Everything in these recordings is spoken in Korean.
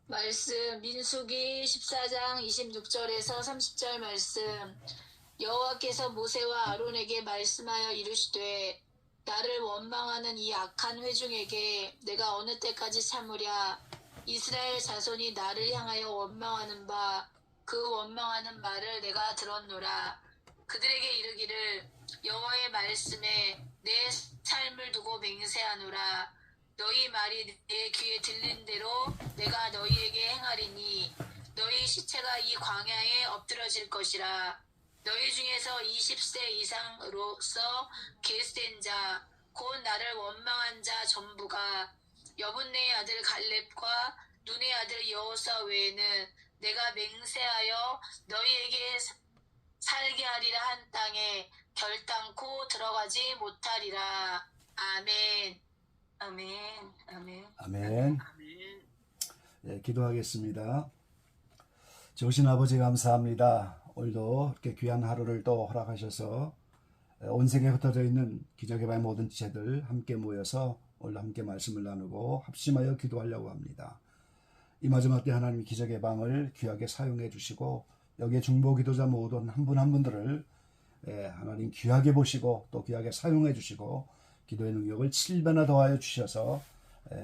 말씀 민수기 14장 26절에서 30절 말씀. 여호와께서 모세와 아론에게 말씀하여 이르시되 나를 원망하는 이 악한 회중에게 내가 어느 때까지 참으랴. 이스라엘 자손이 나를 향하여 원망하는 바 그 원망하는 말을 내가 들었노라. 그들에게 이르기를 여호와의 말씀에 내 삶을 두고 맹세하노라. 너희 말이 내 귀에 들린 대로 내가 너희에게 행하리니 너희 시체가 이 광야에 엎드러질 것이라. 너희 중에서 20세 이상으로서 계수된 자 곧 나를 원망한 자 전부가 여분네의 아들 갈렙과 눈의 아들 여호수아 외에는 내가 맹세하여 너희에게 살게 하리라 한 땅에 결단코 들어가지 못하리라. 아멘. 아멘. 아멘. 아멘. 예, 기도하겠습니다. 좋으신 아버지 감사합니다. 오늘도 이렇게 귀한 하루를 또 허락하셔서 온 세계에 흩어져 있는 기적의 발 모든 지체들 함께 모여서 오늘 함께 말씀을 나누고 합심하여 기도하려고 합니다. 이 마지막 때 하나님 기적의 방을 귀하게 사용해 주시고 여기에 중보 기도자 모든 한 분 한 분들을 하나님 귀하게 보시고 또 귀하게 사용해 주시고 기도의 능력을 7배나 더하여 주셔서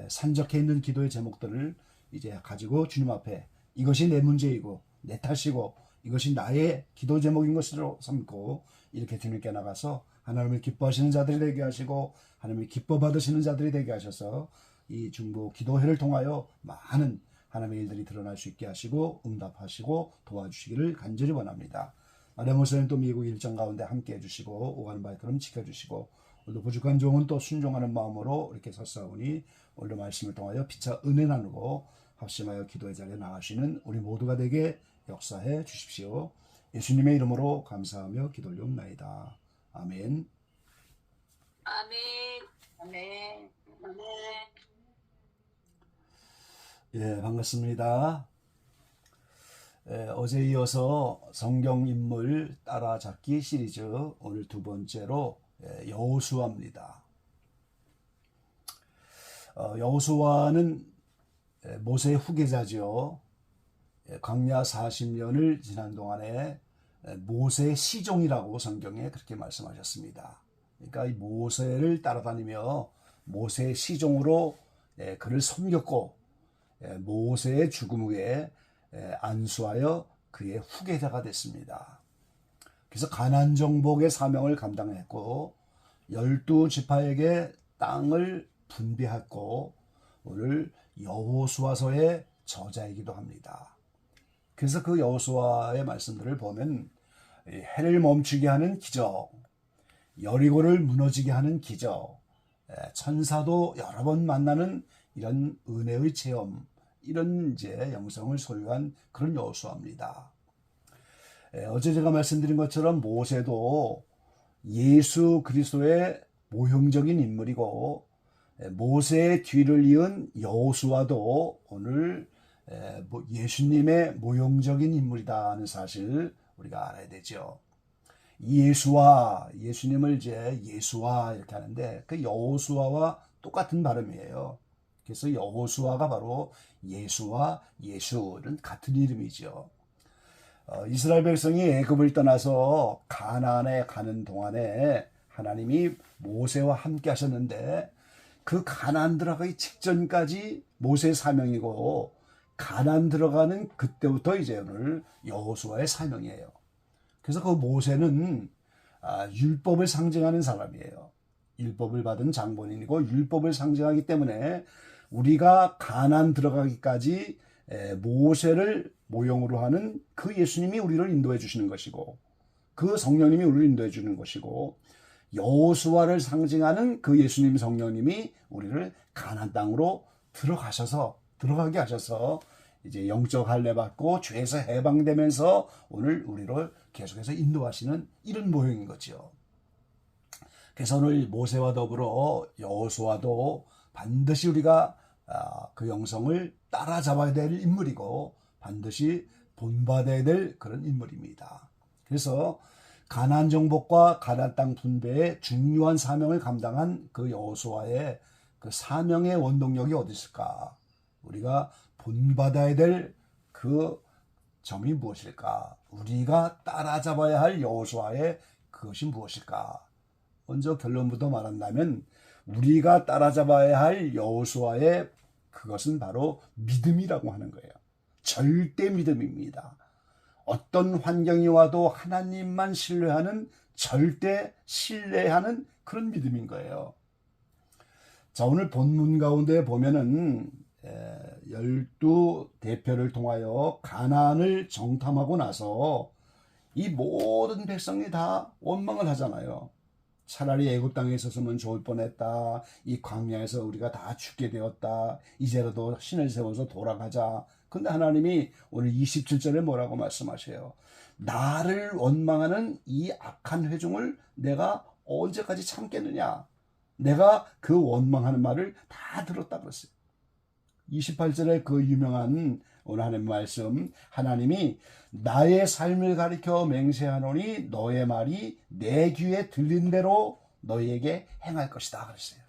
산적해 있는 기도의 제목들을 이제 가지고 주님 앞에 이것이 내 문제이고 내 탓이고 이것이 나의 기도 제목인 것으로 삼고 이렇게 주님께 나가서 하나님을 기뻐하시는 자들이 되게 하시고 하나님을 기뻐 받으시는 자들이 되게 하셔서 이 중보 기도회를 통하여 많은 하나님의 일들이 드러날 수 있게 하시고 응답하시고 도와주시기를 간절히 원합니다. 마리아 목사님 또 미국 일정 가운데 함께 해주시고 오가는 바처럼 지켜주시고 오늘도 부족한 종은 또 순종하는 마음으로 이렇게 섰사오니 오늘도 말씀을 통하여 피차 은혜 나누고 합심하여 기도의 자리에 나가시는 우리 모두가 되게 역사해 주십시오. 예수님의 이름으로 감사하며 기도 올리옵나이다. 아멘. 아멘. 아멘. 아멘. 예, 반갑습니다. 어제 이어서 성경 인물 따라잡기 시리즈 오늘 두 번째로 여호수아입니다. 여호수아는 모세의 후계자죠. 광야 40년을 지난 동안에 모세의 시종이라고 성경에 그렇게 말씀하셨습니다. 그러니까 이 모세를 따라다니며 모세의 시종으로 그를 섬겼고 모세의 죽음 후에 안수하여 그의 후계자가 됐습니다. 그래서 가나안 정복의 사명을 감당했고 12지파에게 땅을 분배했고 오늘 여호수아서의 저자이기도 합니다. 그래서 그 여호수아의 말씀들을 보면 해를 멈추게 하는 기적, 여리고를 무너지게 하는 기적, 천사도 여러 번 만나는 이런 은혜의 체험, 이런 이제 영성을 소유한 그런 여호수아입니다. 어제 제가 말씀드린 것처럼 모세도 예수 그리스도의 모형적인 인물이고 모세의 뒤를 이은 여호수아도 오늘 예수님의 모형적인 인물이다 는 사실 우리가 알아야 되죠. 예수님을 이제 예수와 이렇게 하는데 그 여호수아와 똑같은 발음이에요. 그래서 여호수아가 바로 예수와 예수는 같은 이름이죠. 이스라엘 백성이 애굽을 떠나서 가나안에 가는 동안에 하나님이 모세와 함께 하셨는데 그 가나안 들어가기 직전까지 모세의 사명이고 가나안 들어가는 그때부터 이제 오늘 여호수아의 사명이에요. 그래서 그 모세는 율법을 상징하는 사람이에요. 율법을 받은 장본인이고 율법을 상징하기 때문에 우리가 가나안 들어가기까지 모세를 모형으로 하는 그 예수님이 우리를 인도해 주시는 것이고 그 성령님이 우리를 인도해 주는 것이고 여호수아를 상징하는 그 예수님 성령님이 우리를 가나안 땅으로 들어가게 하셔서 이제 영적 할례 받고 죄에서 해방되면서 오늘 우리를 계속해서 인도하시는 이런 모형인 거죠. 그래서 오늘 모세와 더불어 여호수아도 반드시 우리가 그 영성을 따라잡아야 될 인물이고 반드시 본받아야 될 그런 인물입니다. 그래서 가나안 정복과 가나안 땅 분배의 중요한 사명을 감당한 그 여호수아의 그 사명의 원동력이 어디 있을까? 우리가 본받아야 될 그 점이 무엇일까? 우리가 따라잡아야 할 여호수아의 그것이 무엇일까? 먼저 결론부터 말한다면 우리가 따라잡아야 할 여호수아의 그것은 바로 믿음이라고 하는 거예요. 절대 믿음입니다. 어떤 환경이 와도 하나님만 신뢰하는, 절대 신뢰하는 그런 믿음인 거예요. 자, 오늘 본문 가운데 보면은 12대표를 통하여 가나안을 정탐하고 나서 이 모든 백성이 다 원망을 하잖아요. 차라리 애굽 땅에 있었으면 좋을 뻔했다. 이 광야에서 우리가 다 죽게 되었다. 이제라도 신을 세워서 돌아가자. 근데 하나님이 오늘 27절에 뭐라고 말씀하세요? 나를 원망하는 이 악한 회중을 내가 언제까지 참겠느냐? 내가 그 원망하는 말을 다 들었다 그랬어요. 28절에 그 유명한 오늘 하나님 말씀, 하나님이 나의 삶을 가리켜 맹세하노니 너의 말이 내 귀에 들린 대로 너희에게 행할 것이다 그랬어요.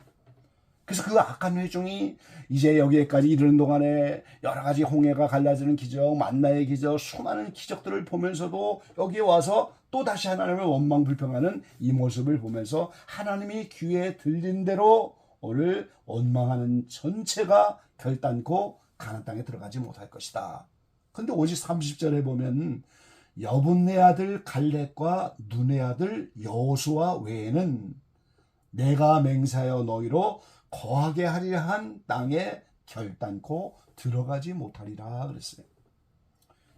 그래서 그 악한 회중이 이제 여기까지 이르는 동안에 여러 가지 홍해가 갈라지는 기적, 만나의 기적, 수많은 기적들을 보면서도 여기에 와서 또 다시 하나님을 원망 불평하는 이 모습을 보면서 하나님이 귀에 들린 대로 오늘 원망하는 전체가 결단코 가나안 땅에 들어가지 못할 것이다. 근데 오직 30절에 보면 여분네 아들 갈렙과 눈의 아들 여호수아 외에는 내가 맹세하여 너희로 거하게 하리라 한 땅에 결단코 들어가지 못하리라 그랬어요.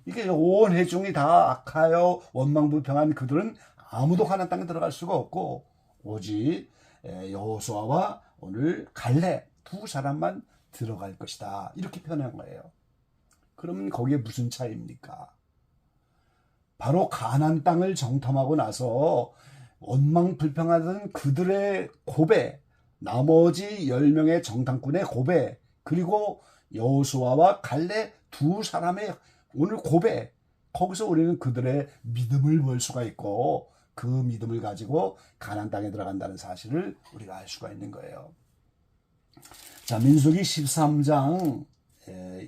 이게 온 회중이 다 악하여 원망불평한 그들은 아무도 가나안 땅에 들어갈 수가 없고 오직 여호수아와 오늘 갈렙 두 사람만 들어갈 것이다. 이렇게 표현한 거예요. 그러면 거기에 무슨 차이입니까? 바로 가나안 땅을 정탐하고 나서 원망불평하던 그들의 고백, 나머지 10명의 정탐꾼의 고백, 그리고 여호수아와 갈렙 두 사람의 오늘 고백, 거기서 우리는 그들의 믿음을 볼 수가 있고 그 믿음을 가지고 가나안 땅에 들어간다는 사실을 우리가 알 수가 있는 거예요. 자, 민수기 13장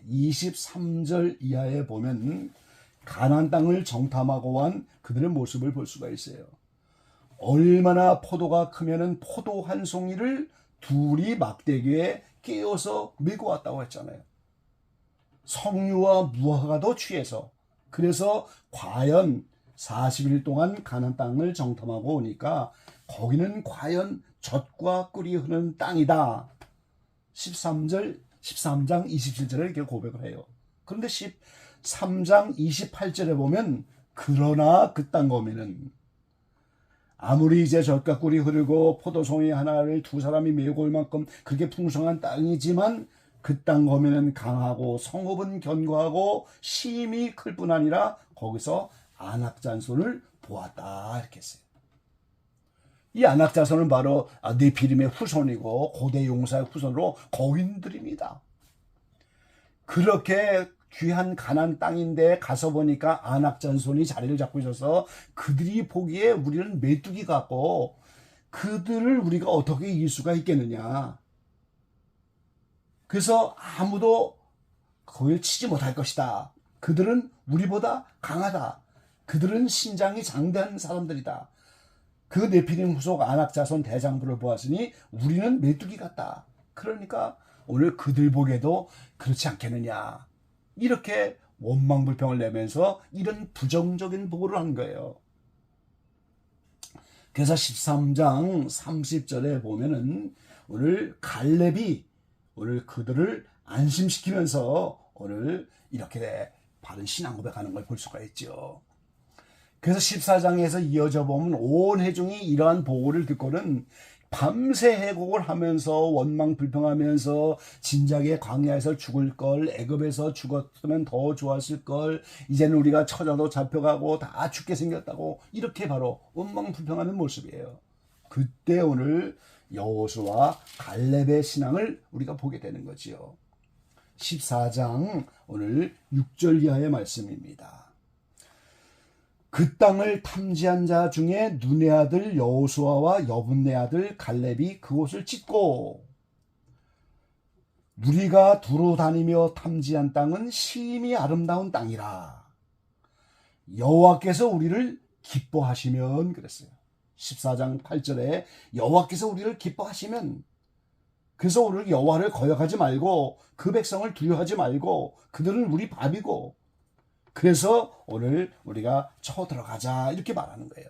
23절 이하에 보면 가나안 땅을 정탐하고 한 그들의 모습을 볼 수가 있어요. 얼마나 포도가 크면은 포도 한 송이를 둘이 막대기에 끼워서 메고 왔다고 했잖아요. 석류와 무화과가 더 취해서. 그래서 과연 40일 동안 가나안 땅을 정탐하고 오니까 거기는 과연 젖과 꿀이 흐르는 땅이다. 13장 27절에 이렇게 고백을 해요. 그런데 13장 28절에 보면 그러나 그 땅 거미는 아무리 이제 젖과 꿀이 흐르고 포도송이 하나를 두 사람이 메고 올 만큼 그게 풍성한 땅이지만 그 땅 거미는 강하고 성읍은 견고하고 심히 클 뿐 아니라 거기서 안악잔손을 보았다 이렇게 했어요. 이 안악자손은 바로 네피림의 후손이고 고대 용사의 후손으로 거인들입니다. 그렇게 귀한 가나안 땅인데 가서 보니까 안악잔손이 자리를 잡고 있어서 그들이 보기에 우리는 메뚜기 같고 그들을 우리가 어떻게 이길 수가 있겠느냐. 그래서 아무도 거기를 치지 못할 것이다. 그들은 우리보다 강하다. 그들은 신장이 장대한 사람들이다. 그 네피림 후속 안악자손 대장부를 보았으니 우리는 메뚜기 같다. 그러니까 오늘 그들 보기에도 그렇지 않겠느냐. 이렇게 원망불평을 내면서 이런 부정적인 보고를 한 거예요. 그래서 13장 30절에 보면은 오늘 갈렙이 오늘 그들을 안심시키면서 오늘 이렇게 바른 신앙 고백하는 걸 볼 수가 있죠. 그래서 14장에서 이어져 보면 온 회중이 이러한 보고를 듣고는 밤새 회곡을 하면서 원망 불평하면서 진작에 광야에서 죽을 걸, 애굽에서 죽었으면 더 좋았을 걸, 이제는 우리가 처자도 잡혀가고 다 죽게 생겼다고 이렇게 바로 원망 불평하는 모습이에요. 그때 오늘 여호수아 갈렙의 신앙을 우리가 보게 되는 거지요. 14장 오늘 6절 이하의 말씀입니다. 그 땅을 탐지한 자 중에 눈의 아들 여호수아와 여분네 아들 갈렙이 그곳을 찢고 우리가 두루 다니며 탐지한 땅은 심히 아름다운 땅이라. 여호와께서 우리를 기뻐하시면 그랬어요. 14장 8절에 여호와께서 우리를 기뻐하시면, 그래서 오늘 여호와를 거역하지 말고 그 백성을 두려워하지 말고 그들은 우리 밥이고, 그래서 오늘 우리가 쳐들어가자 이렇게 말하는 거예요.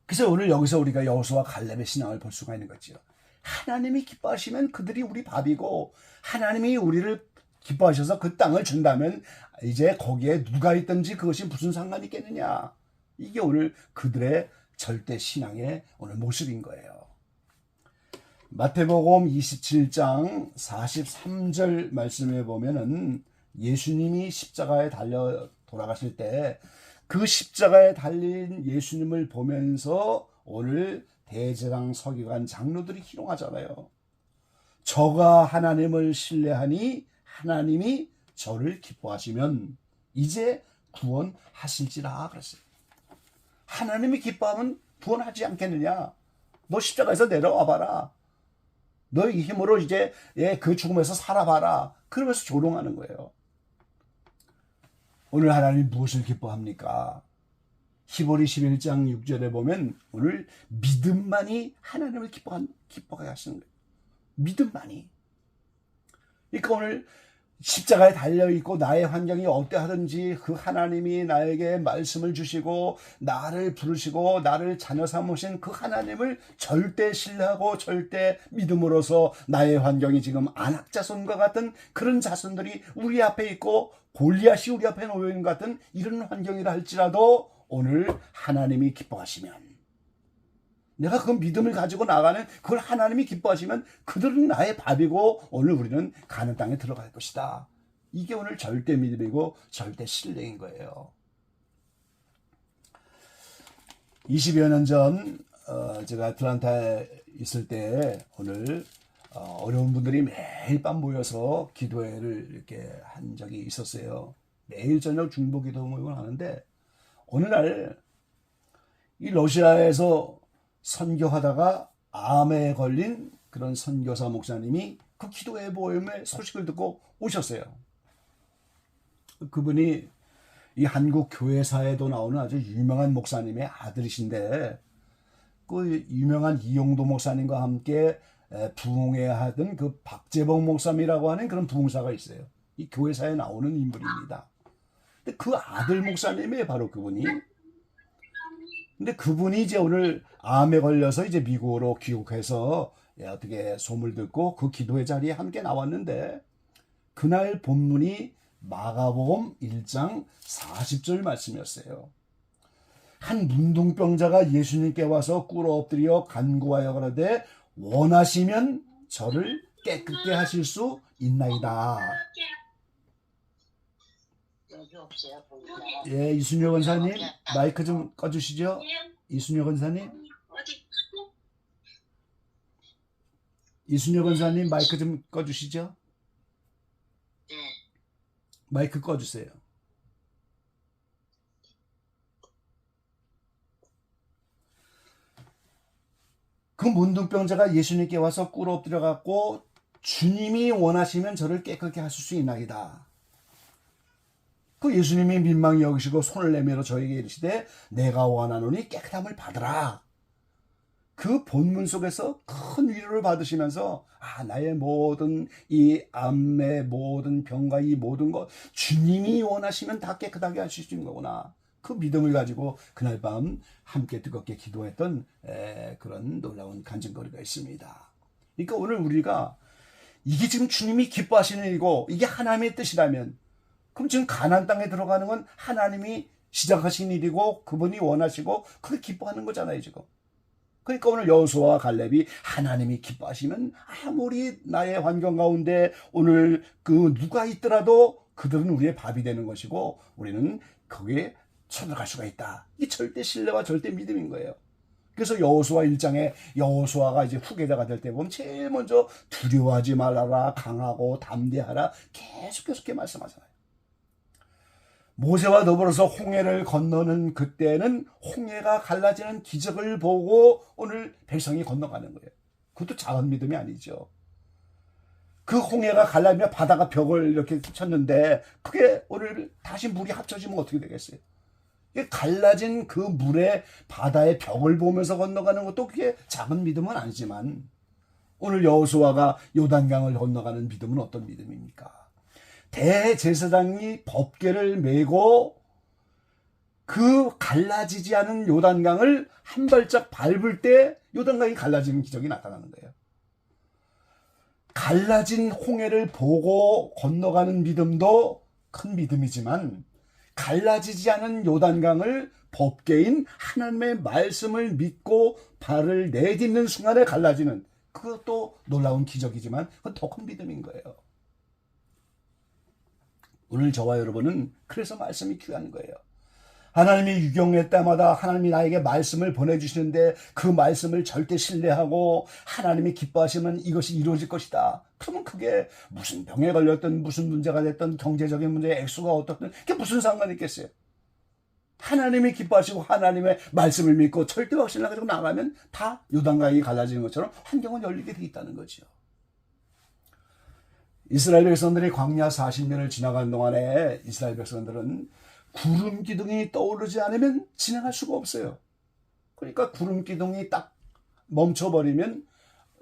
그래서 오늘 여기서 우리가 여호수아 갈렙의 신앙을 볼 수가 있는 거죠. 하나님이 기뻐하시면 그들이 우리 밥이고, 하나님이 우리를 기뻐하셔서 그 땅을 준다면 이제 거기에 누가 있든지 그것이 무슨 상관이 있겠느냐. 이게 오늘 그들의 절대 신앙의 오늘 모습인 거예요. 마태복음 27장 43절 말씀에 보면은 예수님이 십자가에 달려 돌아가실 때 그 십자가에 달린 예수님을 보면서 오늘 대제사장 서기관 장로들이 희롱하잖아요. 저가 하나님을 신뢰하니 하나님이 저를 기뻐하시면 이제 구원하실지라 그랬어요. 하나님이 기뻐하면 구원하지 않겠느냐. 너 십자가에서 내려와 봐라. 너의 힘으로 이제 그 죽음에서 살아봐라. 그러면서 조롱하는 거예요. 오늘 하나님이 무엇을 기뻐합니까? 히브리 11장 6절에 보면 오늘 믿음만이 하나님을 기뻐하게 하시는 거예요. 믿음만이. 그러니까 오늘 십자가에 달려있고 나의 환경이 어떠하든지 그 하나님이 나에게 말씀을 주시고 나를 부르시고 나를 자녀 삼으신 그 하나님을 절대 신뢰하고 절대 믿음으로써 나의 환경이 지금 안악자손과 같은 그런 자손들이 우리 앞에 있고 골리앗이 우리 앞에 놓여있는 것 같은 이런 환경이라 할지라도 오늘 하나님이 기뻐하시면, 내가 그 믿음을 가지고 나가는 그걸 하나님이 기뻐하시면 그들은 나의 밥이고 오늘 우리는 가는 땅에 들어갈 것이다. 이게 오늘 절대 믿음이고 절대 신뢰인 거예요. 20여 년 전 제가 아틀란타에 있을 때 오늘 어려운 분들이 매일 밤 모여서 기도회를 이렇게 한 적이 있었어요. 매일 저녁 중보 기도 모임을 하는데 어느 날 이 러시아에서 선교하다가 암에 걸린 그런 선교사 목사님이 그 기도회 모임의 소식을 듣고 오셨어요. 그분이 이 한국 교회사에도 나오는 아주 유명한 목사님의 아들이신데, 그 유명한 이용도 목사님과 함께 부흥회하던 그 박재봉 목사님이라고 하는 그런 부흥사가 있어요. 이 교회사에 나오는 인물입니다. 근데 그 아들 목사님이 바로 그분이. 근데 그분이 이제 오늘 암에 걸려서 이제 미국으로 귀국해서 어떻게 소물 듣고 그 기도회 자리에 함께 나왔는데, 그날 본문이 마가복음 1장 40절 말씀이었어요. 한 문둥병자가 예수님께 와서 꿇어 엎드려 간구하여 가로되 원하시면 저를 깨끗게 하실 수 있나이다. 예, 이순혁 원사님 마이크 좀 꺼주시죠. 이순혁 원사님, 이순혁 원사님 마이크 좀 꺼주시죠. 마이크 꺼주세요. 그 문둥병자가 예수님께 와서 꿇어 엎드려 갖고 주님이 원하시면 저를 깨끗게 하실 수 있나이다. 그 예수님이 민망히 여기시고 손을 내밀어 저에게 이르시되 내가 원하노니 깨끗함을 받으라. 그 본문 속에서 큰 위로를 받으시면서 나의 모든 이 암의 모든 병과 이 모든 것 주님이 원하시면 다 깨끗하게 하실 수 있는 거구나. 그 믿음을 가지고 그날 밤 함께 뜨겁게 기도했던 그런 놀라운 간증거리가 있습니다. 그러니까 오늘 우리가 이게 지금 주님이 기뻐하시는 일이고 이게 하나님의 뜻이라면, 그럼 지금 가나안 땅에 들어가는 건 하나님이 시작하신 일이고 그분이 원하시고 그걸 기뻐하는 거잖아요 지금. 그러니까 오늘 여호수아와 갈렙이 하나님이 기뻐하시면 아무리 나의 환경 가운데 오늘 그 누가 있더라도 그들은 우리의 밥이 되는 것이고 우리는 거기에 쳐들어갈 수가 있다. 이게 절대 신뢰와 절대 믿음인 거예요. 그래서 여호수아 1장에 여호수아가 이제 후계자가 될 때 보면 제일 먼저 두려워하지 말아라, 강하고 담대하라 계속 이렇게 말씀하잖아요. 모세와 더불어서 홍해를 건너는 그때는 홍해가 갈라지는 기적을 보고 오늘 백성이 건너가는 거예요. 그것도 작은 믿음이 아니죠. 그 홍해가 갈라지며 바다가 벽을 이렇게 쳤는데 그게 오늘 다시 물이 합쳐지면 어떻게 되겠어요? 이게 갈라진 그 물에 바다의 벽을 보면서 건너가는 것도 그게 작은 믿음은 아니지만 오늘 여호수아가 요단강을 건너가는 믿음은 어떤 믿음입니까? 대제사장이 법궤를 메고 그 갈라지지 않은 요단강을 한 발짝 밟을 때 요단강이 갈라지는 기적이 나타나는 거예요. 갈라진 홍해를 보고 건너가는 믿음도 큰 믿음이지만 갈라지지 않은 요단강을 법궤인 하나님의 말씀을 믿고 발을 내딛는 순간에 갈라지는 그것도 놀라운 기적이지만 그건 더 큰 믿음인 거예요. 오늘 저와 여러분은 그래서 말씀이 귀한 거예요. 하나님이 유경할 때마다 하나님이 나에게 말씀을 보내주시는데 그 말씀을 절대 신뢰하고 하나님이 기뻐하시면 이것이 이루어질 것이다. 그러면 그게 무슨 병에 걸렸든 무슨 문제가 됐든 경제적인 문제의 액수가 어떻든 그게 무슨 상관이 있겠어요. 하나님이 기뻐하시고 하나님의 말씀을 믿고 절대 확신을 가지고 나가면 다 요단강이 갈라지는 것처럼 환경은 열리게 돼 있다는 거죠. 이스라엘 백성들이 광야 40년을 지나간 동안에 이스라엘 백성들은 구름 기둥이 떠오르지 않으면 진행할 수가 없어요. 그러니까 구름 기둥이 딱 멈춰버리면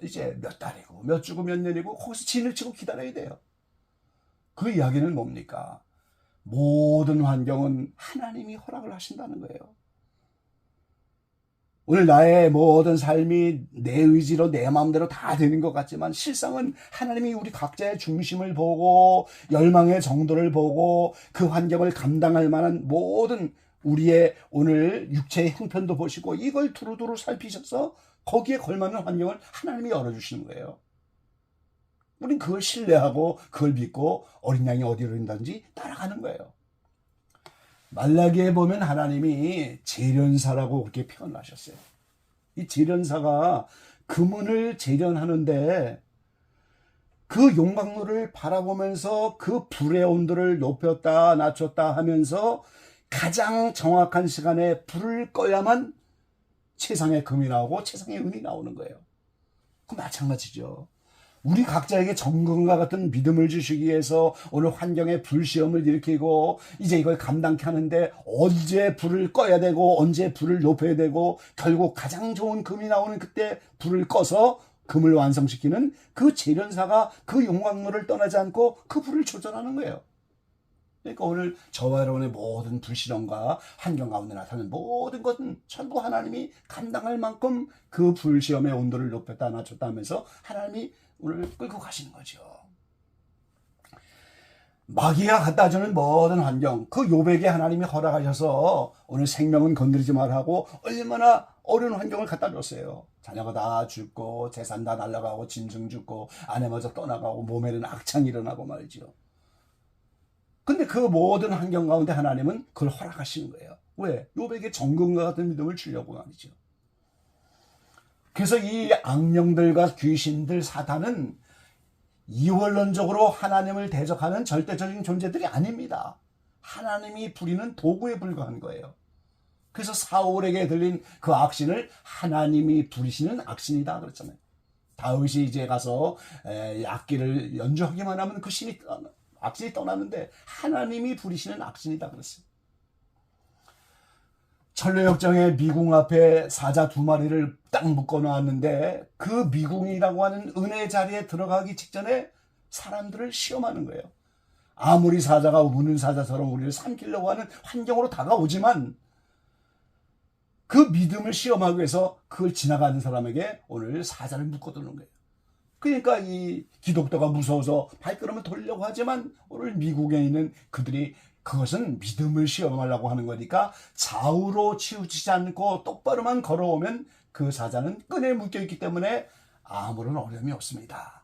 이제 몇 달이고 몇 주고 몇 년이고 거기서 진을 치고 기다려야 돼요. 그 이야기는 뭡니까? 모든 환경은 하나님이 허락을 하신다는 거예요. 오늘 나의 모든 삶이 내 의지로 내 마음대로 다 되는 것 같지만 실상은 하나님이 우리 각자의 중심을 보고 열망의 정도를 보고 그 환경을 감당할 만한 모든 우리의 오늘 육체의 형편도 보시고 이걸 두루두루 살피셔서 거기에 걸맞는 환경을 하나님이 열어주시는 거예요. 우린 그걸 신뢰하고 그걸 믿고 어린 양이 어디로 된다든지 따라가는 거예요. 말라기에 보면 하나님이 재련사라고 그렇게 표현하셨어요. 이 재련사가 금은을 재련하는데 그 용광로를 바라보면서 그 불의 온도를 높였다 낮췄다 하면서 가장 정확한 시간에 불을 꺼야만 최상의 금이 나오고 최상의 은이 나오는 거예요. 그 마찬가지죠. 우리 각자에게 정금과 같은 믿음을 주시기 위해서 오늘 환경에 불시험을 일으키고 이제 이걸 감당케 하는데 언제 불을 꺼야 되고 언제 불을 높여야 되고 결국 가장 좋은 금이 나오는 그때 불을 꺼서 금을 완성시키는 그 재련사가 그 용광로를 떠나지 않고 그 불을 조절하는 거예요. 그러니까 오늘 저와 여러분의 모든 불시험과 환경 가운데 나타나는 모든 것은 전부 하나님이 감당할 만큼 그 불시험의 온도를 높였다 낮췄다 하면서 하나님이 오늘 끌고 가시는 거죠. 마귀가 갖다 주는 모든 환경, 그 요백에 하나님이 허락하셔서 오늘 생명은 건드리지 말라고 얼마나 어려운 환경을 갖다 줬어요. 자녀가 다 죽고 재산 다 날아가고 짐승 죽고 아내마저 떠나가고 몸에는 악창이 일어나고 말이죠. 근데 그 모든 환경 가운데 하나님은 그걸 허락하시는 거예요. 왜? 요백에 정금과 같은 믿음을 주려고 말이죠. 그래서 이 악령들과 귀신들 사탄은 이원론적으로 하나님을 대적하는 절대적인 존재들이 아닙니다. 하나님이 부리는 도구에 불과한 거예요. 그래서 사울에게 들린 그 악신을 하나님이 부리시는 악신이다 그랬잖아요. 다윗이 이제 가서 악기를 연주하기만 하면 그 악신이 떠나는데 하나님이 부리시는 악신이다 그랬어요. 천로역정에 미궁 앞에 사자 2마리를 딱 묶어놨는데 그 미궁이라고 하는 은혜의 자리에 들어가기 직전에 사람들을 시험하는 거예요. 아무리 사자가 우는 사자처럼 우리를 삼키려고 하는 환경으로 다가오지만 그 믿음을 시험하기 위해서 그걸 지나가는 사람에게 오늘 사자를 묶어두는 거예요. 그러니까 이 기독교가 무서워서 발걸음을 돌리려고 하지만 오늘 미국에 있는 그들이 그것은 믿음을 시험하려고 하는 거니까 좌우로 치우치지 않고 똑바로만 걸어오면 그 사자는 끈에 묶여있기 때문에 아무런 어려움이 없습니다.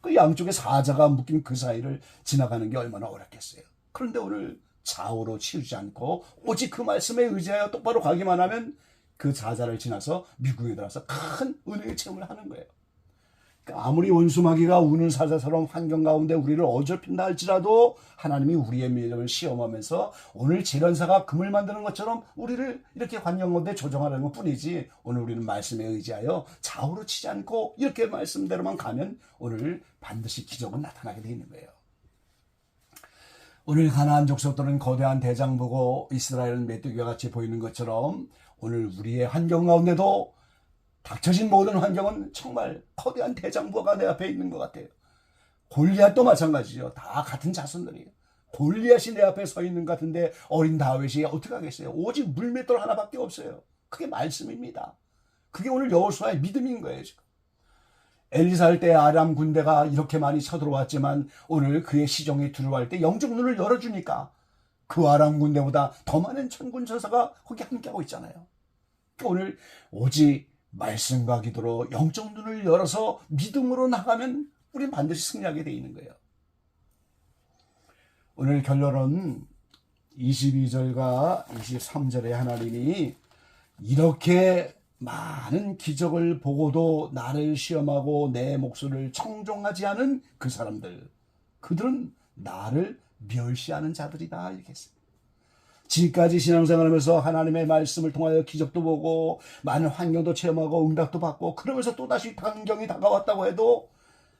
그 양쪽에 사자가 묶인 그 사이를 지나가는 게 얼마나 어렵겠어요. 그런데 오늘 좌우로 치우지 않고 오직 그 말씀에 의지하여 똑바로 가기만 하면 그 사자를 지나서 미국에 들어가서 큰 은혜의 체험을 하는 거예요. 아무리 원수마귀가 우는 사자처럼 환경 가운데 우리를 어설픈다 할지라도 하나님이 우리의 믿음을 시험하면서 오늘 재련사가 금을 만드는 것처럼 우리를 이렇게 환경 가운데 조정하는 것 뿐이지, 오늘 우리는 말씀에 의지하여 좌우로 치지 않고 이렇게 말씀대로만 가면 오늘 반드시 기적은 나타나게 되는 거예요. 오늘 가나안 족속들은 거대한 대장부고 이스라엘은 메뚜기와 같이 보이는 것처럼 오늘 우리의 환경 가운데도 닥쳐진 모든 환경은 정말 거대한 대장부가 내 앞에 있는 것 같아요. 골리앗도 마찬가지죠. 다 같은 자손들이에요. 골리앗이 내 앞에 서 있는 것 같은데 어린 다윗이 어떻게 하겠어요? 오직 물맷돌 하나밖에 없어요. 그게 말씀입니다. 그게 오늘 여호수아의 믿음인 거예요. 지금. 엘리사 할 때 아람 군대가 이렇게 많이 쳐들어왔지만 오늘 그의 시종이 두려워할 때 영적 눈을 열어주니까 그 아람 군대보다 더 많은 천군 천사가 거기 함께하고 있잖아요. 오늘 오직 말씀과 기도로 영적 눈을 열어서 믿음으로 나가면 우리는 반드시 승리하게 되어 있는 거예요. 오늘 결론은 22절과 23절에 하나님이 이렇게 많은 기적을 보고도 나를 시험하고 내 목소리를 청종하지 않은 그 사람들, 그들은 나를 멸시하는 자들이다 이렇게 했어요. 지금까지 신앙생활하면서 하나님의 말씀을 통하여 기적도 보고 많은 환경도 체험하고 응답도 받고 그러면서 또다시 환경이 다가왔다고 해도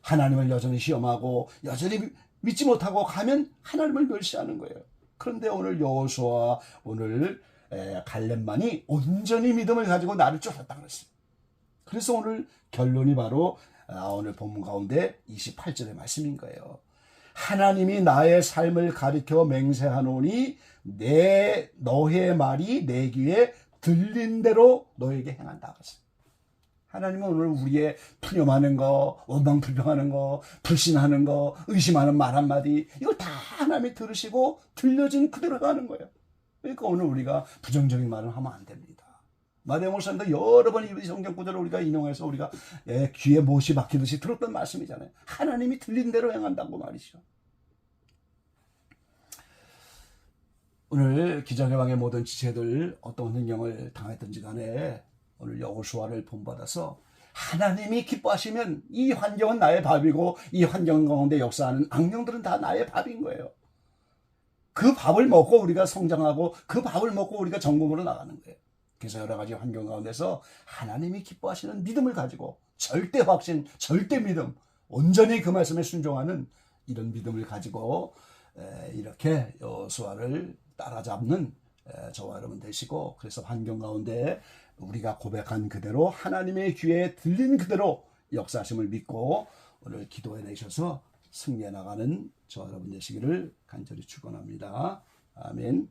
하나님을 여전히 시험하고 여전히 믿지 못하고 가면 하나님을 멸시하는 거예요. 그런데 오늘 여호수아와 오늘 갈렙만이 온전히 믿음을 가지고 나를 쫓았다 그랬어요. 그래서 오늘 결론이 바로 오늘 본문 가운데 28절의 말씀인 거예요. 하나님이 나의 삶을 가리켜 맹세하노니 너의 말이 내 귀에 들린 대로 너에게 행한다. 하나님은 오늘 우리의 푸념하는 거, 원망불평하는 거, 불신하는 거, 의심하는 말 한마디 이걸 다 하나님이 들으시고 들려진 그대로 하는 거예요. 그러니까 오늘 우리가 부정적인 말을 하면 안 됩니다. 마리아 목사님도 여러 번 이 성경 구절을 우리가 인용해서 우리가 귀에 못이 박히듯이 들었던 말씀이잖아요. 하나님이 들린 대로 행한다고 말이죠. 오늘 기적의 왕의 모든 지체들 어떤 능력을 당했든지 간에 오늘 여호수아를 본받아서 하나님이 기뻐하시면 이 환경은 나의 밥이고 이 환경 가운데 역사하는 악령들은 다 나의 밥인 거예요. 그 밥을 먹고 우리가 성장하고 그 밥을 먹고 우리가 전공으로 나가는 거예요. 그래서 여러 가지 환경 가운데서 하나님이 기뻐하시는 믿음을 가지고 절대 확신, 절대 믿음, 온전히 그 말씀에 순종하는 이런 믿음을 가지고 이렇게 여호수아를 따라잡는 저와 여러분 되시고, 그래서 환경 가운데 우리가 고백한 그대로 하나님의 귀에 들린 그대로 역사하심을 믿고 오늘 기도해 내셔서 승리해 나가는 저와 여러분 되시기를 간절히 축원합니다. 아멘.